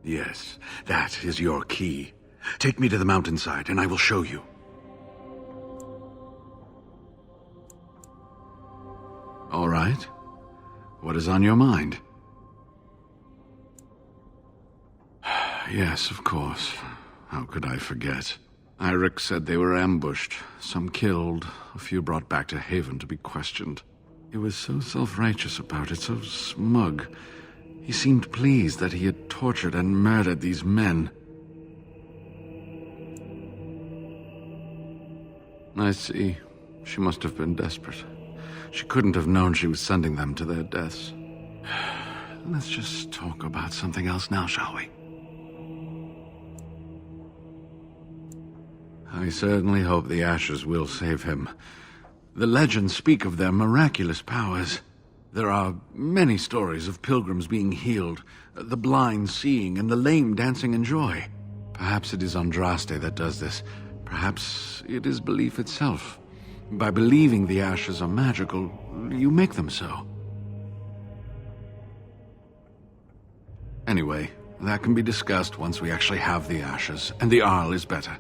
Yes, that is your key. Take me to the mountainside and I will show you. All right. What is on your mind? Yes, of course. How could I forget? Eirik said they were ambushed, some killed, a few brought back to Haven to be questioned. He was so self-righteous about it, so smug. He seemed pleased that he had tortured and murdered these men. I see. She must have been desperate. She couldn't have known she was sending them to their deaths. Let's just talk about something else now, shall we? I certainly hope the ashes will save him. The legends speak of their miraculous powers. There are many stories of pilgrims being healed, the blind seeing, and the lame dancing in joy. Perhaps it is Andraste that does this. Perhaps it is belief itself. By believing the ashes are magical, you make them so. Anyway, that can be discussed once we actually have the ashes, and the Arl is better.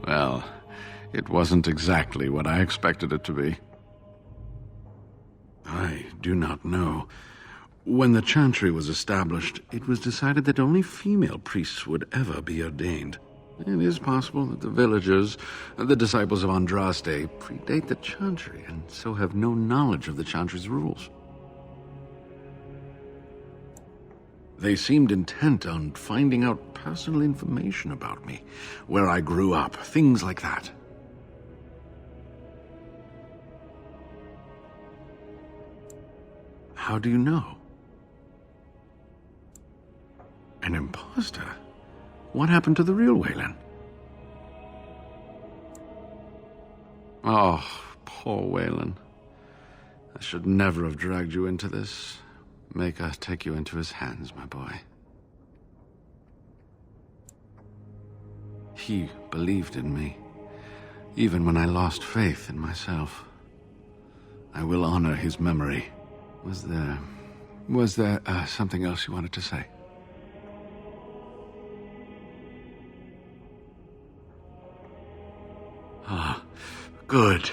Well, it wasn't exactly what I expected it to be. I do not know. When the Chantry was established, it was decided that only female priests would ever be ordained. It is possible that the villagers, the disciples of Andraste, predate the Chantry and so have no knowledge of the Chantry's rules. They seemed intent on finding out personal information about me, where I grew up, things like that. How do you know? An imposter? What happened to the real Waylon? Oh, poor Waylon. I should never have dragged you into this. Maker take you into his hands, my boy. He believed in me, even when I lost faith in myself. I will honor his memory. Was there something else you wanted to say? Ah, good.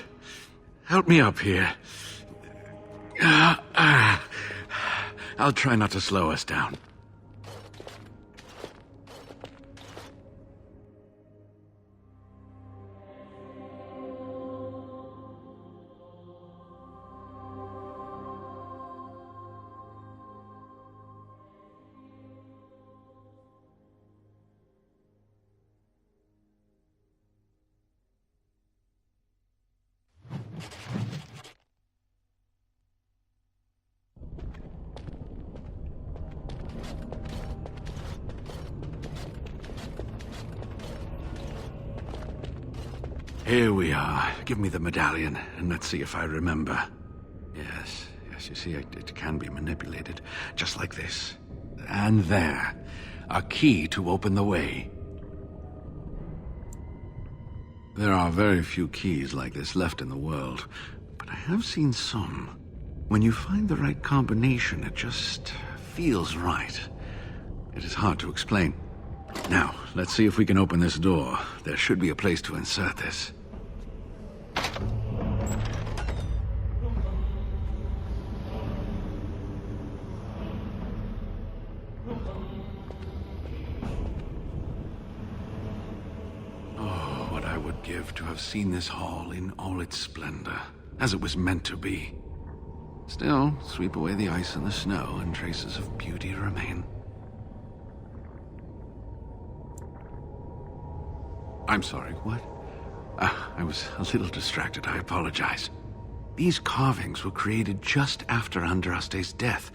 Help me up here. I'll try not to slow us down. Here we are. Give me the medallion, and let's see if I remember. Yes, you see, it can be manipulated, just like this. And there. A key to open the way. There are very few keys like this left in the world, but I have seen some. When you find the right combination, it just feels right. It is hard to explain. Now, let's see if we can open this door. There should be a place to insert this. Oh, what I would give to have seen this hall in all its splendor, as it was meant to be. Still, sweep away the ice and the snow, and traces of beauty remain. I'm sorry, what? I was a little distracted, I apologize. These carvings were created just after Andraste's death,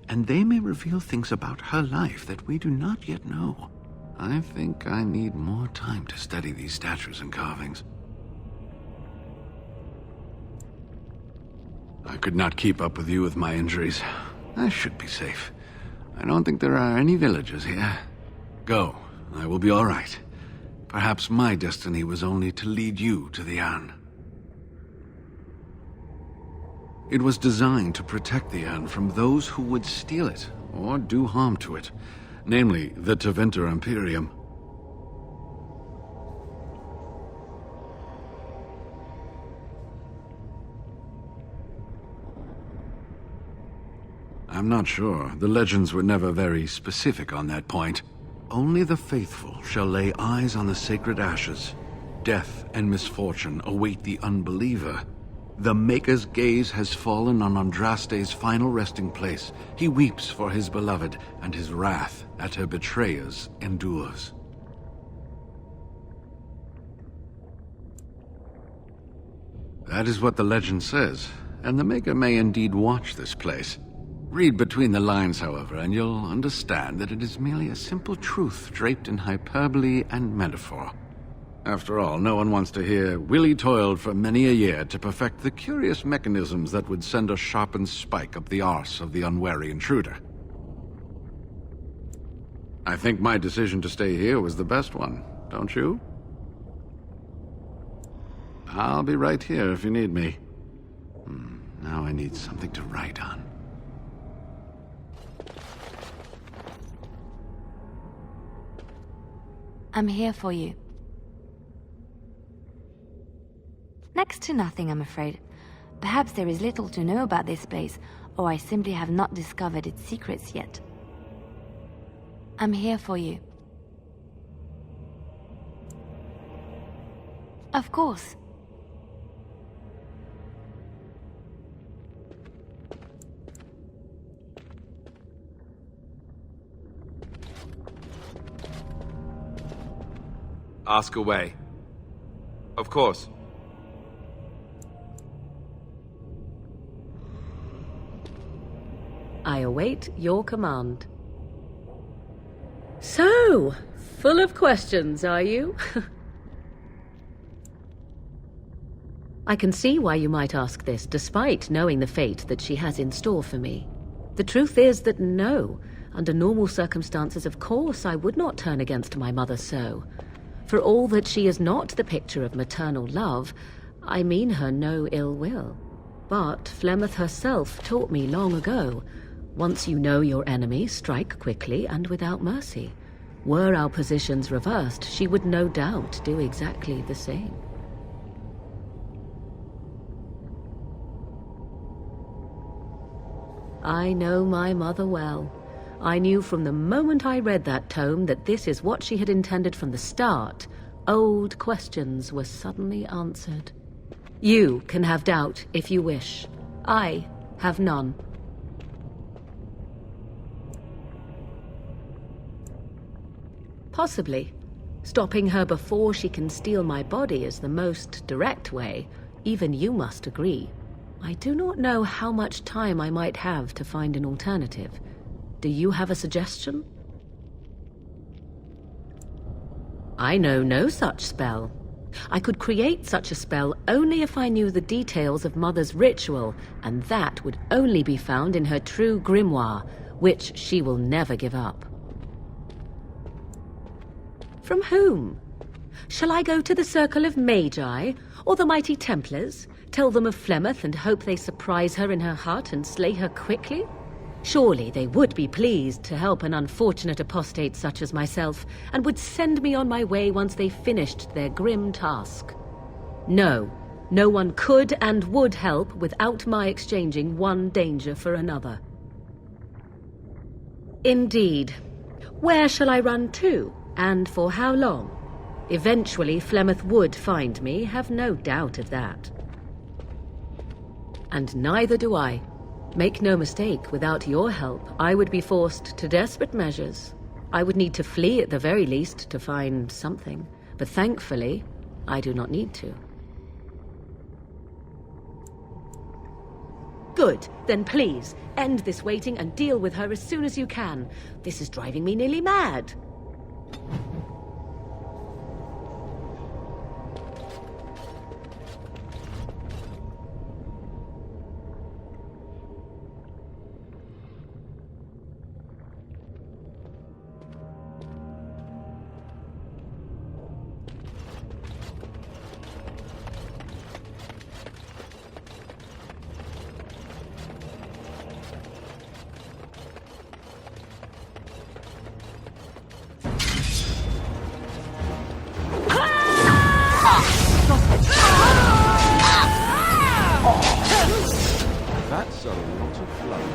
and they may reveal things about her life that we do not yet know. I think I need more time to study these statues and carvings. I could not keep up with you with my injuries. I should be safe. I don't think there are any villagers here. Go, I will be all right. Perhaps my destiny was only to lead you to the Anne. It was designed to protect the urn from those who would steal it or do harm to it, namely the Tevinter Imperium. I'm not sure. The legends were never very specific on that point. Only the faithful shall lay eyes on the sacred ashes. Death and misfortune await the unbeliever. The Maker's gaze has fallen on Andraste's final resting place. He weeps for his beloved, and his wrath at her betrayers endures. That is what the legend says, and the Maker may indeed watch this place. Read between the lines, however, and you'll understand that it is merely a simple truth draped in hyperbole and metaphor. After all, no one wants to hear Willie toiled for many a year to perfect the curious mechanisms that would send a sharpened spike up the arse of the unwary intruder. I think my decision to stay here was the best one, don't you? I'll be right here if you need me. Now I need something to write on. I'm here for you. Next to nothing, I'm afraid. Perhaps there is little to know about this place, or I simply have not discovered its secrets yet. I'm here for you. Of course. Ask away. Of course. I await your command. So, full of questions, are you? I can see why you might ask this, despite knowing the fate that she has in store for me. The truth is that no, under normal circumstances, of course, I would not turn against my mother so. For all that she is not the picture of maternal love, I mean her no ill will. But Flemeth herself taught me long ago, once you know your enemy, strike quickly and without mercy. Were our positions reversed, she would no doubt do exactly the same. I know my mother well. I knew from the moment I read that tome that this is what she had intended from the start. Old questions were suddenly answered. You can have doubt if you wish. I have none. Possibly. Stopping her before she can steal my body is the most direct way. Even you must agree. I do not know how much time I might have to find an alternative. Do you have a suggestion? I know no such spell. I could create such a spell only if I knew the details of Mother's ritual, and that would only be found in her true grimoire, which she will never give up. From whom? Shall I go to the Circle of Magi, or the Mighty Templars, tell them of Flemeth and hope they surprise her in her hut and slay her quickly? Surely they would be pleased to help an unfortunate apostate such as myself, and would send me on my way once they finished their grim task. No, no one could and would help without my exchanging one danger for another. Indeed. Where shall I run to, and for how long? Eventually Flemeth would find me, have no doubt of that. And neither do I. Make no mistake, without your help, I would be forced to desperate measures. I would need to flee at the very least to find something, but thankfully, I do not need to. Good, then please, end this waiting and deal with her as soon as you can. This is driving me nearly mad. That's a lot of blood.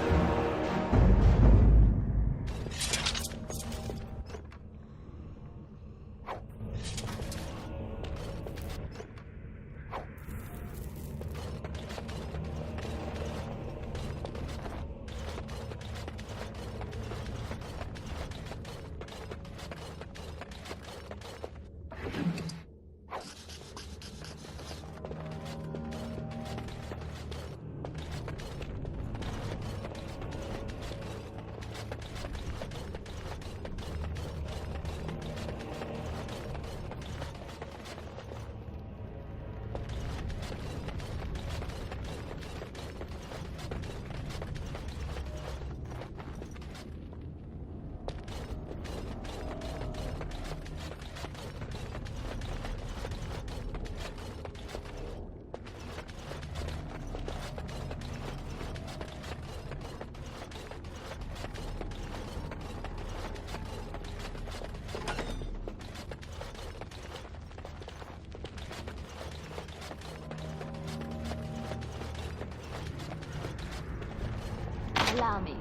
Allow me.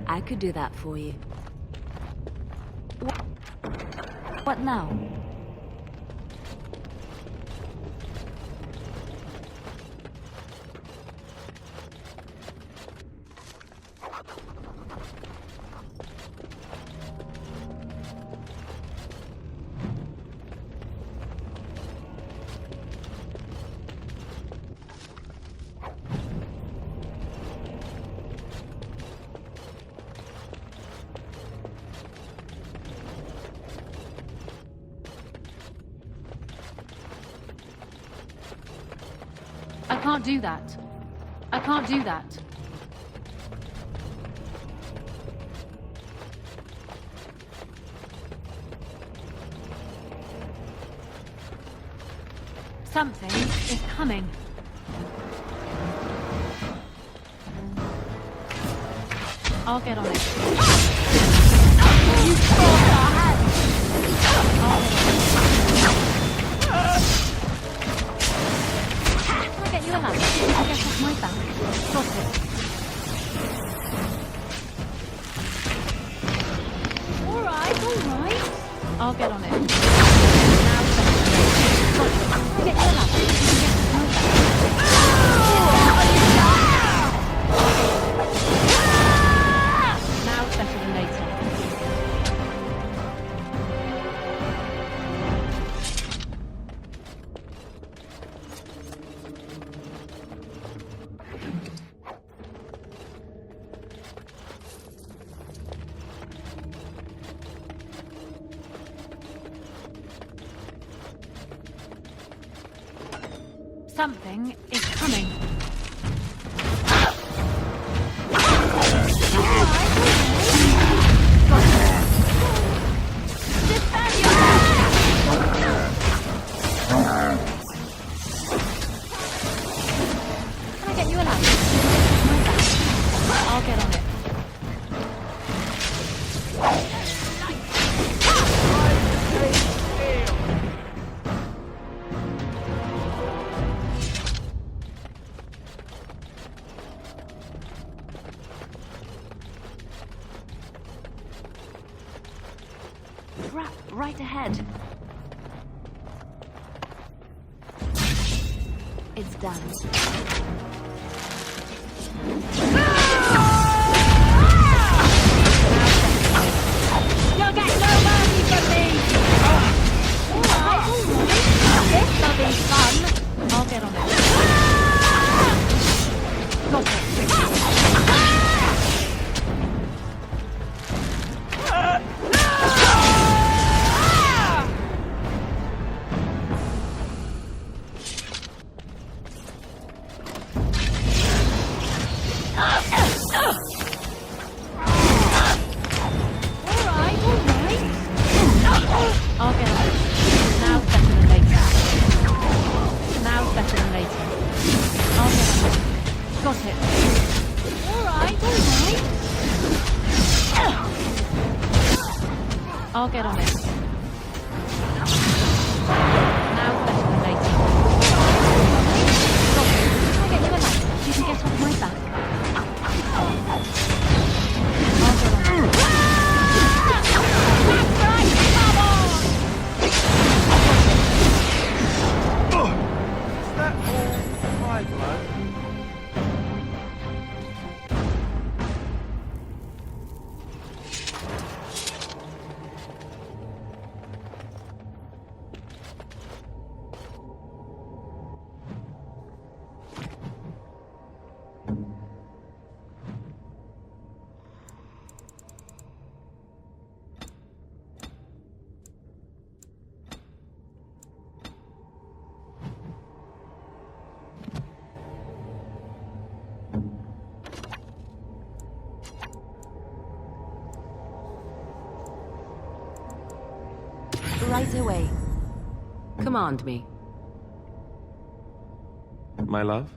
I could do that for you. What now? I can't do that. I can't do that. Something is coming. I'll get on it. You forced our hands! Can I get you a lamp? You can get off my back. Got it. Alright. I'll get on it. Now, got it. Can I get you a lamp? You can get off my back. Now it's better than later. Something is coming. Can I get you a lamp? I'll get on it. Right ahead. It's done. You'll get no mercy from me! Alright. This will be fun. I'll get on it. Got it. I'll get on it. Now it's better than later. Now it's better than later. I'll get on it. Got it. Alright. I'll get on it. Now it's better than later. Got it. Can I get you a lamp? You can get off my back. right away. Command me. My love?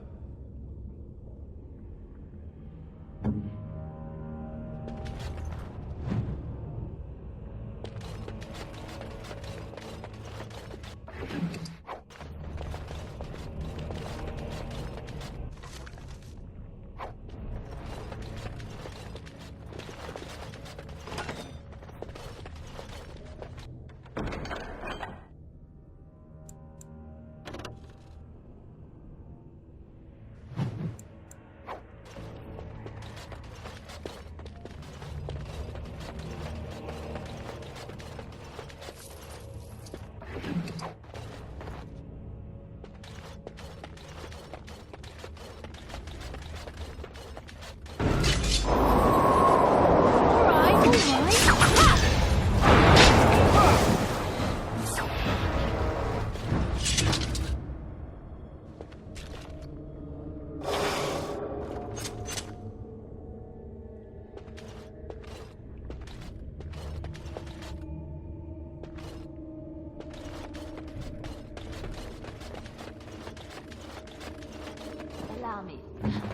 Allow me.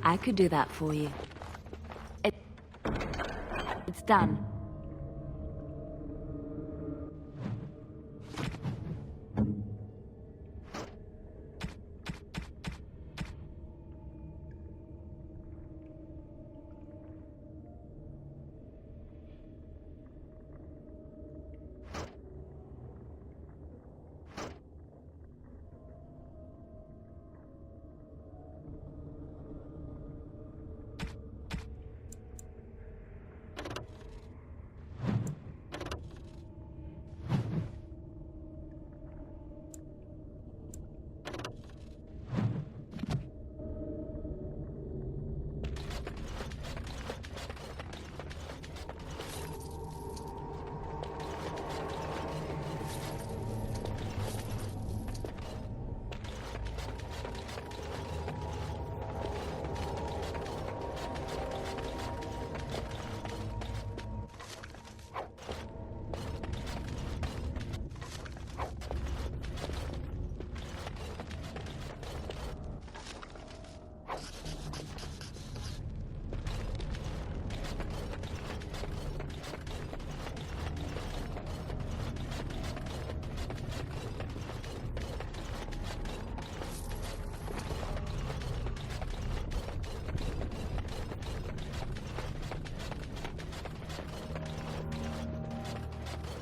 I could do that for you. It's done.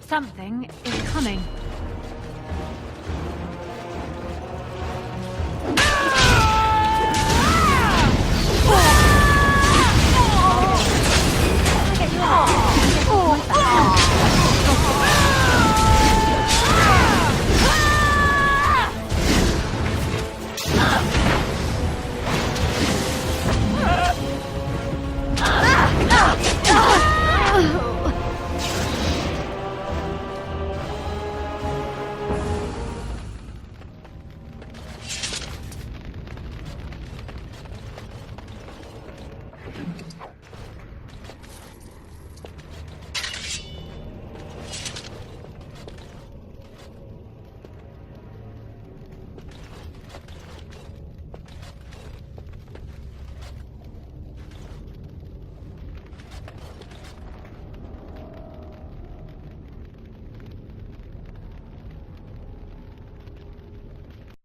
Something is coming.